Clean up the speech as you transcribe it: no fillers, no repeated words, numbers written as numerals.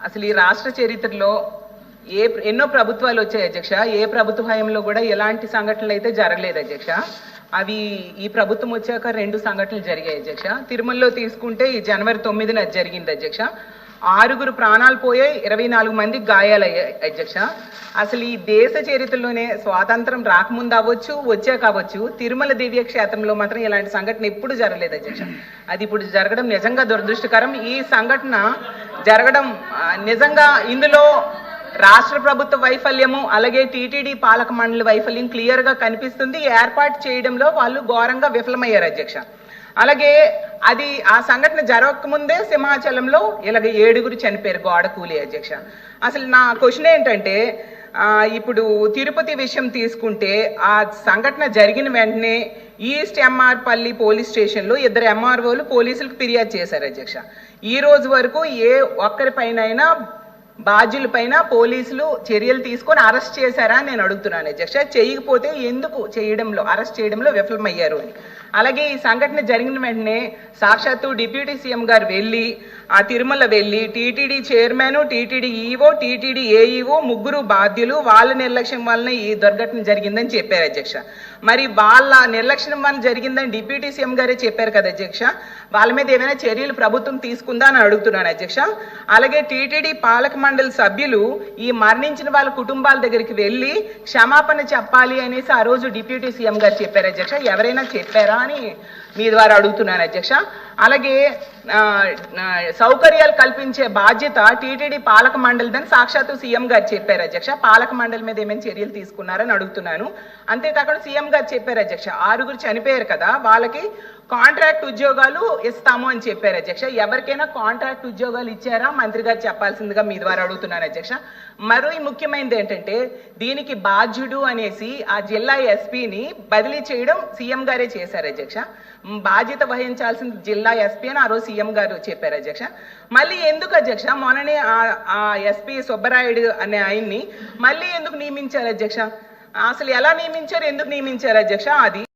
అసలు ఈ రాష్ట్ర చరిత్రలో ఎన్నో ప్రభుత్వాలు వచ్చాయి అధ్యక్ష. ఏ ప్రభుత్వ హయాంలో కూడా ఎలాంటి సంఘటనలు అయితే జరగలేదు అధ్యక్ష. అవి ఈ ప్రభుత్వం వచ్చాక 2 సంఘటనలు జరిగాయి అధ్యక్ష. తిరుమలలో తీసుకుంటే ఈ జనవరి 9న జరిగింది అధ్యక్ష. 6 ప్రాణాలు పోయాయి, 24 మంది గాయాలయ్యాయి అధ్యక్ష. అసలు ఈ దేశ చరిత్రలోనే స్వాతంత్రం రాకముందు అవ్వచ్చు, వచ్చాక అవ్వచ్చు, తిరుమల దివ్య క్షేత్రంలో మాత్రం ఇలాంటి సంఘటన ఎప్పుడు జరగలేదు అధ్యక్ష. అది ఇప్పుడు జరగడం నిజంగా దురదృష్టకరం. ఈ సంఘటన జరగడం నిజంగా ఇందులో రాష్ట్ర ప్రభుత్వ వైఫల్యము, అలాగే టీటీడీ పాలక మండలి వైఫల్యం క్లియర్ గా కనిపిస్తుంది. ఏర్పాటు చేయడంలో వాళ్ళు ఘోరంగా విఫలమయ్యారు అధ్యక్ష. అలాగే అది ఆ సంఘటన జరగకముందే సింహాచలంలో ఇలాగ 7 చనిపోయారు గోడ కూలి అధ్యక్ష. అసలు నా క్వశ్చన్ ఏంటంటే, ఇప్పుడు తిరుపతి విషయం తీసుకుంటే ఆ సంఘటన జరిగిన వెంటనే ఈస్ట్ ఎంఆర్ పల్లి పోలీస్ స్టేషన్లో 2 ఎంఆర్ఓలు పోలీసులకు ఫిర్యాదు చేశారు అధ్యక్ష. ఈ రోజు వరకు ఏ ఒక్కరిపైనైనా బాధ్యులపైన పోలీసులు చర్యలు తీసుకొని అరెస్ట్ చేశారా అని నేను అడుగుతున్నాను అధ్యక్ష. చేయకపోతే ఎందుకు అరెస్ట్ చేయడంలో విఫలమయ్యారు అని. అలాగే ఈ సంఘటన జరిగిన వెంటనే సాక్షాత్తు డిప్యూటీ సీఎం గారు వెళ్ళి ఆ తిరుమల వెళ్ళి TTD chairman, TTD EO, TTD AEO 3 బాధ్యులు వాళ్ళ నిర్లక్ష్యం వలన ఈ దుర్ఘటన జరిగిందని చెప్పారు అధ్యక్ష. మరి వాళ్ళ నిర్లక్ష్యం వలన జరిగిందని డిప్యూటీ సీఎం గారే చెప్పారు కదా అధ్యక్ష. వాళ్ళ మీద ఏమైనా చర్యలు ప్రభుత్వం తీసుకుందా అని అడుగుతున్నాను అధ్యక్ష. అలాగే టీటీడీ పాలక మండలి సభ్యులు ఈ మరణించిన వాళ్ళ కుటుంబాల దగ్గరికి వెళ్ళి క్షమాపణ చెప్పాలి అనేసి ఆ రోజు డిప్యూటీ సీఎం గారు చెప్పారు అధ్యక్ష. ఎవరైనా చెప్పారా అని మీ ద్వారా అడుగుతున్నాను అధ్యక్ష. అలాగే సౌకర్యాలు కల్పించే బాధ్యత టీటీడీ పాలక మండలిదని సాక్షాత్తు సీఎం గారు చెప్పారు అధ్యక్ష. పాలక మండలి మీద ఏమైనా చర్యలు తీసుకున్నారని అడుగుతున్నాను. అంతేకాకుండా సీఎం గారు చెప్పారు అధ్యక్ష, 6 చనిపోయారు కదా, వాళ్ళకి కాంట్రాక్ట్ ఉద్యోగాలు ఇస్తాము అని చెప్పారు అధ్యక్ష. ఎవరికైనా కాంట్రాక్ట్ ఉద్యోగాలు ఇచ్చారా మంత్రి గారు చెప్పాల్సిందిగా మీ ద్వారా అడుగుతున్నాను అధ్యక్ష. మరో ముఖ్యమైనది ఏంటంటే, దీనికి బాధ్యుడు అనేసి ఆ జిల్లా ఎస్పీని బదిలీ చేయడం సీఎం గారే చేశారు అధ్యక్ష. బాధ్యత వహించాల్సిన జిల్లా ఎస్పీ అని ఆ రోజు సీఎం గారు చెప్పారు అధ్యక్ష. మళ్ళీ ఎందుకు అధ్యక్ష మొన్ననే ఆ ఎస్పీ సుబ్బరాయుడు అనే ఆయన్ని మళ్ళీ ఎందుకు నియమించారు అధ్యక్ష? అసలు ఎలా నియమించారు, ఎందుకు నియమించారు అధ్యక్ష? అది